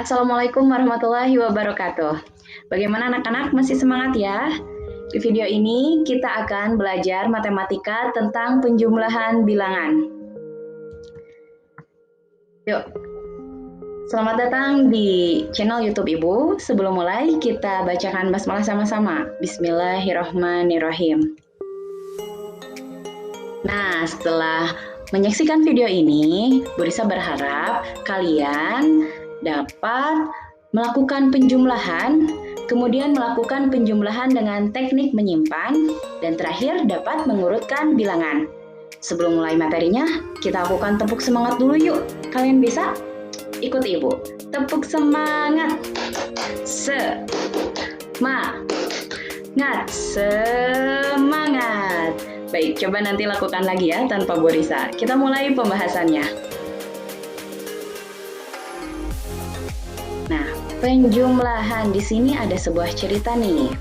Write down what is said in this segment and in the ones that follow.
Assalamualaikum warahmatullahi wabarakatuh. Bagaimana anak-anak, masih semangat ya? Di video ini kita akan belajar matematika tentang penjumlahan bilangan. Yuk, selamat datang di channel YouTube Ibu. Sebelum mulai, kita bacakan basmalah sama-sama. Bismillahirrohmanirrohim. Nah, setelah menyaksikan video ini, Bu Risa berharap kalian dapat melakukan penjumlahan, kemudian melakukan penjumlahan dengan teknik menyimpan, dan terakhir dapat mengurutkan bilangan. Sebelum mulai materinya, kita lakukan tepuk semangat dulu yuk. Kalian bisa? Ikut Ibu. Tepuk semangat. Semangat. Baik, coba nanti lakukan lagi ya tanpa Bu Risa. Kita mulai pembahasannya. Nah, penjumlahan di sini ada sebuah cerita nih.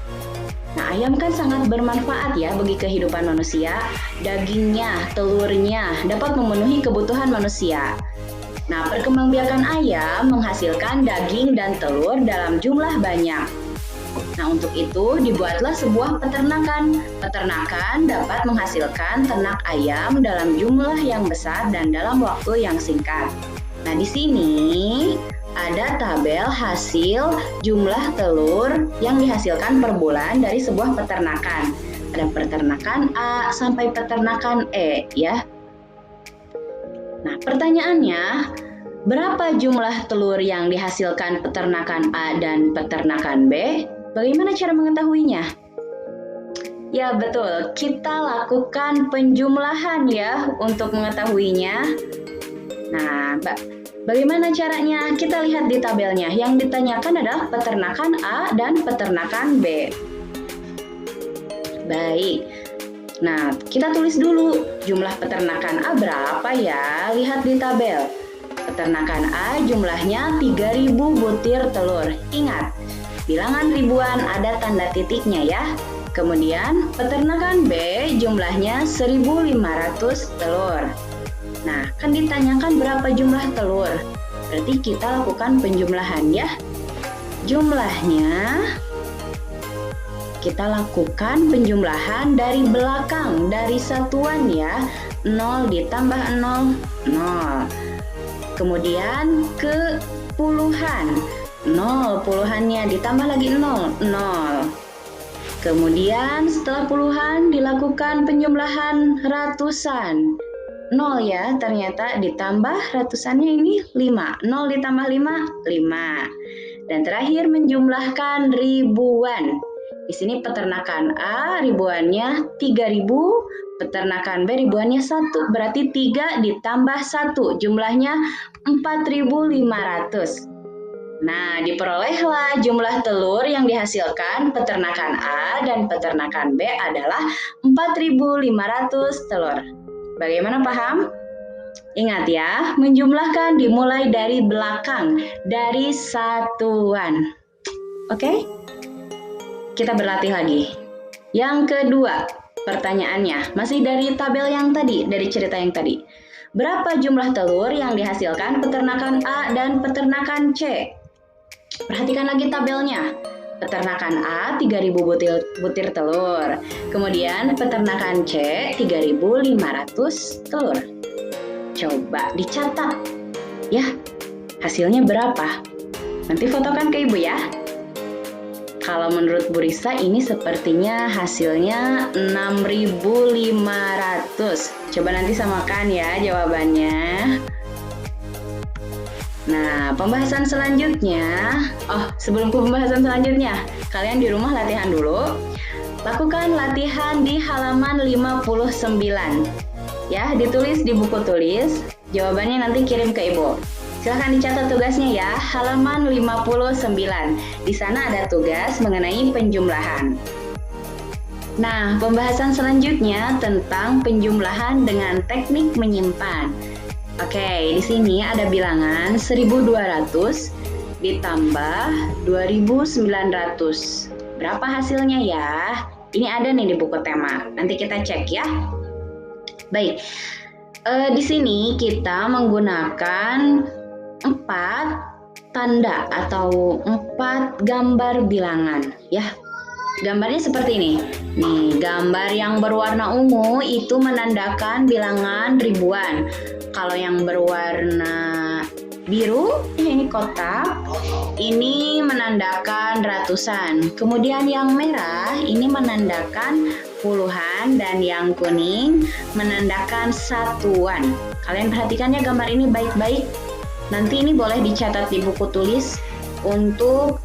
Nah, ayam kan sangat bermanfaat ya bagi kehidupan manusia. Dagingnya, telurnya dapat memenuhi kebutuhan manusia. Nah, perkembangbiakan ayam menghasilkan daging dan telur dalam jumlah banyak. Nah, untuk itu dibuatlah sebuah peternakan. Peternakan dapat menghasilkan ternak ayam dalam jumlah yang besar dan dalam waktu yang singkat. Nah, di sini ada tabel hasil jumlah telur yang dihasilkan per bulan dari sebuah peternakan. Ada peternakan A sampai peternakan E ya. Nah, pertanyaannya, berapa jumlah telur yang dihasilkan peternakan A dan peternakan B? Bagaimana cara mengetahuinya? Ya betul, kita lakukan penjumlahan ya untuk mengetahuinya. Nah, bagaimana caranya? Kita lihat di tabelnya. Yang ditanyakan adalah peternakan A dan peternakan B. Baik. Nah, kita tulis dulu jumlah peternakan A berapa ya? Lihat di tabel. Peternakan A jumlahnya 3.000 butir telur. Ingat, bilangan ribuan ada tanda titiknya ya. Kemudian peternakan B jumlahnya 1.500 telur. Nah, kan ditanyakan berapa jumlah telur. Berarti kita lakukan penjumlahan ya. Jumlahnya kita lakukan penjumlahan dari belakang, dari satuan ya. 0 ditambah 0, 0. Kemudian ke puluhan. 0 puluhannya ditambah lagi 0, 0. Kemudian setelah puluhan dilakukan penjumlahan ratusan. 0 ya, ternyata ditambah ratusannya ini 5. 0 ditambah 5, 5. Dan terakhir menjumlahkan ribuan. Di sini peternakan A ribuannya 3.000, peternakan B ribuannya 1. Berarti 3 ditambah 1, jumlahnya 4.500. Nah, diperolehlah jumlah telur yang dihasilkan peternakan A dan peternakan B adalah 4.500 telur. Bagaimana, paham? Ingat ya, menjumlahkan dimulai dari belakang, dari satuan. Oke? Kita berlatih lagi. Yang kedua, pertanyaannya masih dari tabel yang tadi, dari cerita yang tadi. Berapa jumlah telur yang dihasilkan peternakan A dan peternakan C? Perhatikan lagi tabelnya. Peternakan A 3.000 butir telur. Kemudian peternakan C 3.500 telur. Coba dicatat. Ya, hasilnya berapa? Nanti fotokan ke Ibu ya. Kalau menurut Bu Risa ini sepertinya hasilnya 6.500. Coba nanti samakan ya jawabannya. Nah, pembahasan selanjutnya. Sebelum ke pembahasan selanjutnya, kalian di rumah latihan dulu. Lakukan latihan di halaman 59. Ya, ditulis di buku tulis. Jawabannya nanti kirim ke Ibu. Silahkan dicatat tugasnya ya, halaman 59. Di sana ada tugas mengenai penjumlahan. Nah, pembahasan selanjutnya tentang penjumlahan dengan teknik menyimpan. Oke, di sini ada bilangan 1.200 ditambah 2.900. Berapa hasilnya ya? Ini ada nih di buku tema. Nanti kita cek ya. Baik, di sini kita menggunakan 4 tanda atau 4 gambar bilangan ya. Gambarnya seperti ini. Nih, gambar yang berwarna ungu itu menandakan bilangan ribuan. Kalau yang berwarna biru, ini kotak, ini menandakan ratusan. Kemudian yang merah ini menandakan puluhan dan yang kuning menandakan satuan. Kalian perhatikan ya gambar ini baik-baik. Nanti ini boleh dicatat di buku tulis untuk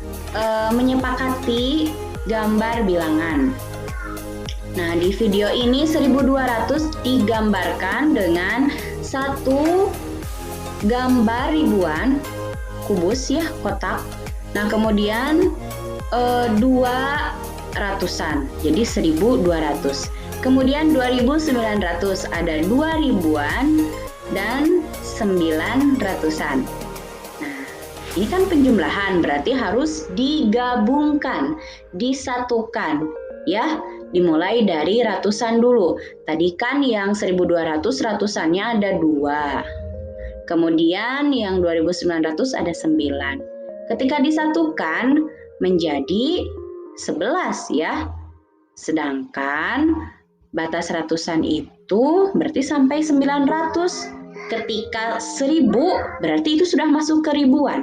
menyepakati gambar bilangan. Nah, di video ini 1200 digambarkan dengan satu gambar ribuan kubus ya, kotak. Nah, kemudian 2 ratusan, jadi 1200. Kemudian 2900 ada 2 ribuan dan 9 ratusan. Nah, ini kan penjumlahan, berarti harus digabungkan, disatukan ya. Dimulai dari ratusan dulu. Tadi kan yang 1200 ratusannya ada 2. Kemudian yang 2900 ada 9. Ketika disatukan menjadi 11 ya. Sedangkan batas ratusan itu berarti sampai 900. Ketika 1000 berarti itu sudah masuk ke ribuan.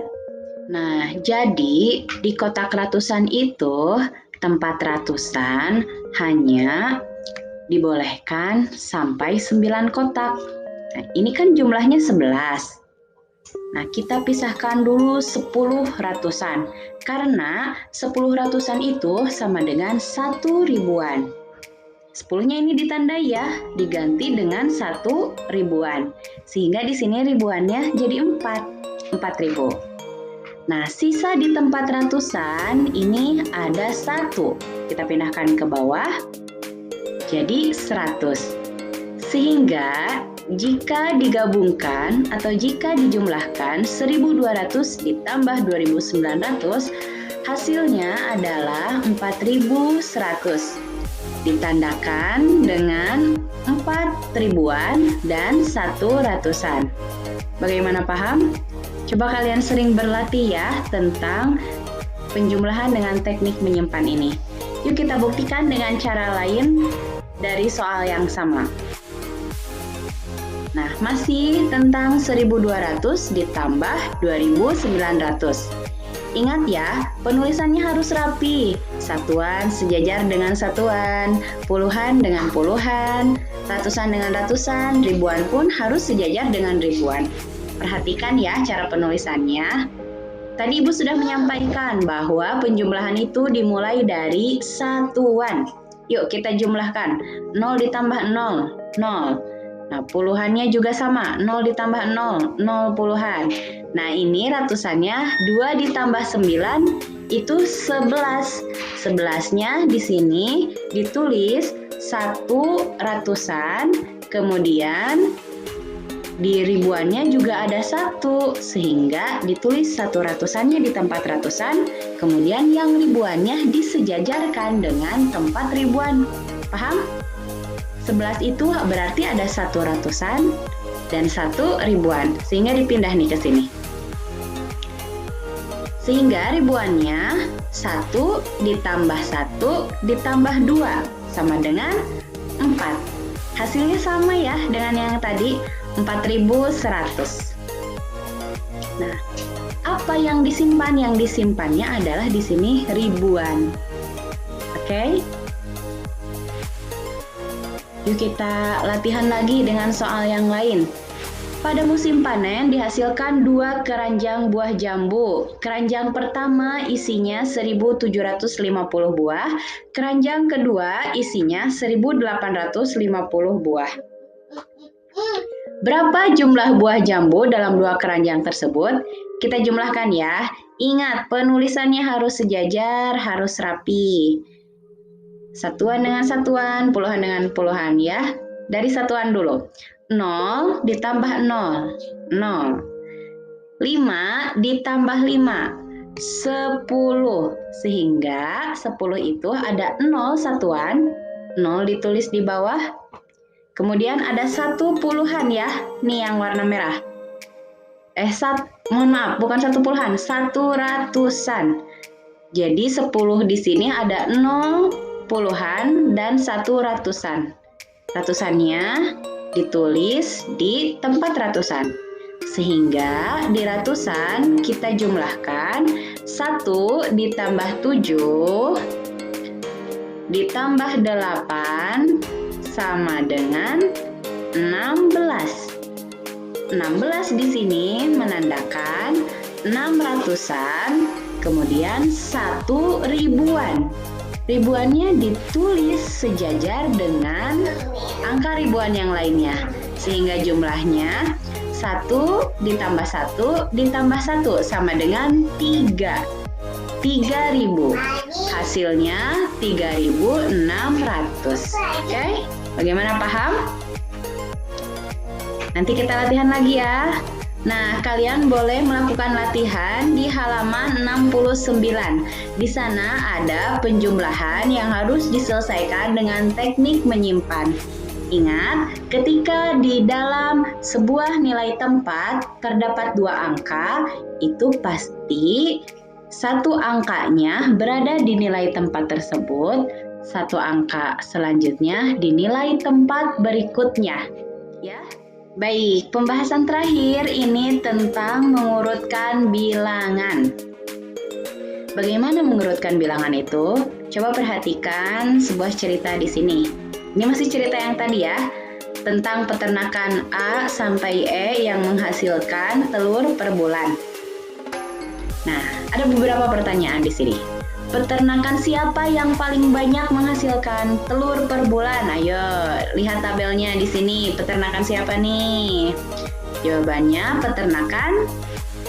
Nah, jadi di kotak ratusan itu tempat ratusan hanya dibolehkan sampai 9 kotak. Nah, ini kan jumlahnya 11. Nah, kita pisahkan dulu 10 ratusan. Karena 10 ratusan itu sama dengan 1 ribuan. 10-nya ini ditandai ya, diganti dengan 1 ribuan. Sehingga di sini ribuannya jadi 4.000. Nah, sisa di tempat ratusan ini ada 1. Kita pindahkan ke bawah, jadi 100. Sehingga jika digabungkan atau jika dijumlahkan 1200 ditambah 2900, hasilnya adalah 4100. Ditandakan dengan 4 ribuan dan 1 ratusan. Bagaimana, paham? Coba kalian sering berlatih ya tentang penjumlahan dengan teknik menyimpan ini. Yuk kita buktikan dengan cara lain dari soal yang sama. Nah, masih tentang 1200 ditambah 2900. Ingat ya, penulisannya harus rapi. Satuan sejajar dengan satuan, puluhan dengan puluhan, ratusan dengan ratusan, ribuan pun harus sejajar dengan ribuan. Perhatikan ya cara penulisannya. Tadi Ibu sudah menyampaikan bahwa penjumlahan itu dimulai dari satuan. Yuk kita jumlahkan. 0 ditambah 0, 0. Nah, puluhannya juga sama. 0 ditambah 0, 0 puluhan. Nah, ini ratusannya 2 ditambah 9 itu 11. 11-nya di sini ditulis 1 ratusan, kemudian di ribuannya juga ada 1, sehingga ditulis 1 ratusannya di tempat ratusan, kemudian yang ribuannya disejajarkan dengan tempat ribuan. Paham? 11 itu berarti ada 1 ratusan dan 1 ribuan, sehingga dipindah nih ke sini. Sehingga ribuannya 1 ditambah 1 ditambah 2 sama dengan 4. Hasilnya sama ya dengan yang tadi, 4100. Nah, apa yang disimpan? Yang disimpannya adalah di sini ribuan. Oke? Yuk kita latihan lagi dengan soal yang lain. Pada musim panen dihasilkan 2 keranjang buah jambu. Keranjang pertama isinya 1750 buah, keranjang kedua isinya 1850 buah. Berapa jumlah buah jambu dalam 2 keranjang tersebut? Kita jumlahkan ya. Ingat, penulisannya harus sejajar, harus rapi. Satuan dengan satuan, puluhan dengan puluhan ya. Dari satuan dulu. 0 ditambah 0, 0. 5 ditambah 5, 10. Sehingga 10 itu ada 0 satuan, 0 ditulis di bawah. Kemudian ada 1 puluhan ya, nih yang warna merah. Mohon maaf, bukan 1 puluhan, 1 ratusan. Jadi 10 di sini ada 0 puluhan dan 1 ratusan. Ratusannya ditulis di tempat ratusan. Sehingga di ratusan kita jumlahkan 1 ditambah 7 ditambah 8 sama dengan 16. 16 di sini menandakan 600-an, kemudian 1 ribuan. Ribuannya ditulis sejajar dengan angka ribuan yang lainnya, sehingga jumlahnya 1 ditambah 1 ditambah 1 sama dengan 3. 3.000. Hasilnya 3.600. Oke? Bagaimana, paham? Nanti kita latihan lagi ya. Nah, kalian boleh melakukan latihan di halaman 69. Di sana ada penjumlahan yang harus diselesaikan dengan teknik menyimpan. Ingat, ketika di dalam sebuah nilai tempat terdapat 2 angka, itu pasti satu angkanya berada di nilai tempat tersebut, satu angka selanjutnya di nilai tempat berikutnya. Ya. Baik, pembahasan terakhir ini tentang mengurutkan bilangan. Bagaimana mengurutkan bilangan itu? Coba perhatikan sebuah cerita di sini. Ini masih cerita yang tadi ya, tentang peternakan A sampai E yang menghasilkan telur per bulan. Nah, ada beberapa pertanyaan di sini. Peternakan siapa yang paling banyak menghasilkan telur per bulan? Ayo, lihat tabelnya di sini. Peternakan siapa nih? Jawabannya peternakan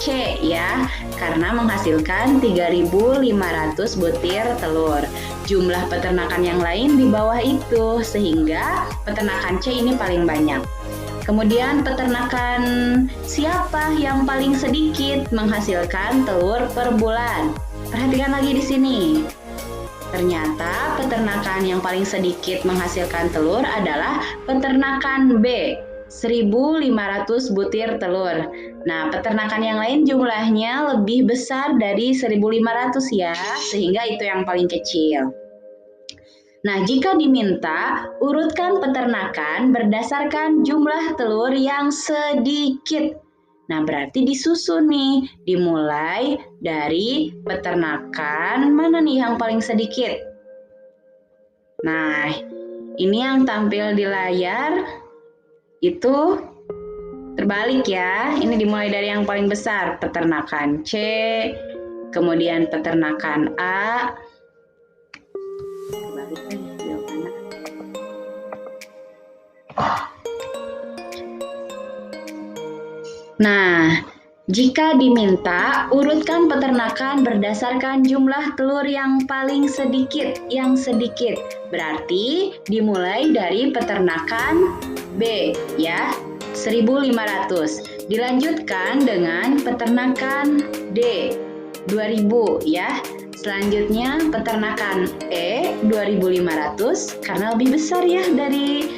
C ya, karena menghasilkan 3.500 butir telur. Jumlah peternakan yang lain di bawah itu, sehingga peternakan C ini paling banyak. Kemudian peternakan siapa yang paling sedikit menghasilkan telur per bulan? Perhatikan lagi di sini. Ternyata peternakan yang paling sedikit menghasilkan telur adalah peternakan B, 1.500 butir telur. Nah, peternakan yang lain jumlahnya lebih besar dari 1.500 ya, sehingga itu yang paling kecil. Nah, jika diminta, urutkan peternakan berdasarkan jumlah telur yang sedikit. Nah, berarti disusun nih, dimulai dari peternakan mana nih yang paling sedikit. Nah, ini yang tampil di layar itu terbalik ya. Ini dimulai dari yang paling besar, peternakan C, kemudian peternakan A. Nah, jika diminta, urutkan peternakan berdasarkan jumlah telur yang paling sedikit, Berarti dimulai dari peternakan B, ya, 1.500. Dilanjutkan dengan peternakan D, 2.000, ya. Selanjutnya peternakan E, 2.500, karena lebih besar ya dari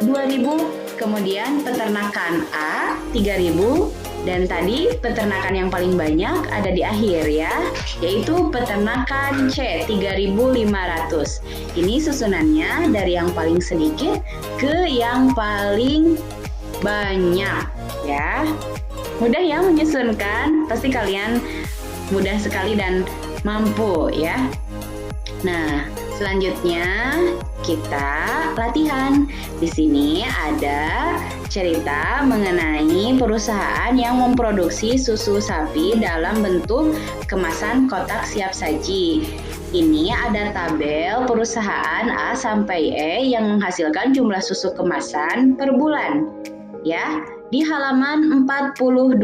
2.000. Kemudian peternakan A 3.000 dan tadi peternakan yang paling banyak ada di akhir ya, yaitu peternakan C 3.500. Ini susunannya dari yang paling sedikit ke yang paling banyak ya. Mudah ya menyusunkan, pasti kalian mudah sekali dan mampu ya. Nah, selanjutnya kita latihan. Di sini ada cerita mengenai perusahaan yang memproduksi susu sapi dalam bentuk kemasan kotak siap saji. Ini ada tabel perusahaan A sampai E yang menghasilkan jumlah susu kemasan per bulan. Ya, di halaman 42.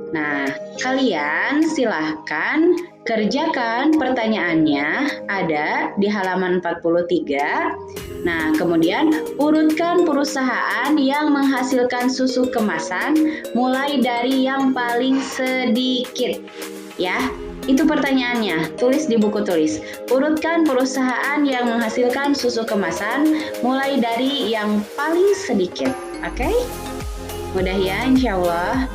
Nah, kalian silahkan kerjakan pertanyaannya, ada di halaman 43. Nah, kemudian urutkan perusahaan yang menghasilkan susu kemasan mulai dari yang paling sedikit. Ya, itu pertanyaannya, tulis di buku tulis. Urutkan perusahaan yang menghasilkan susu kemasan mulai dari yang paling sedikit. Oke? Mudah ya, insya Allah.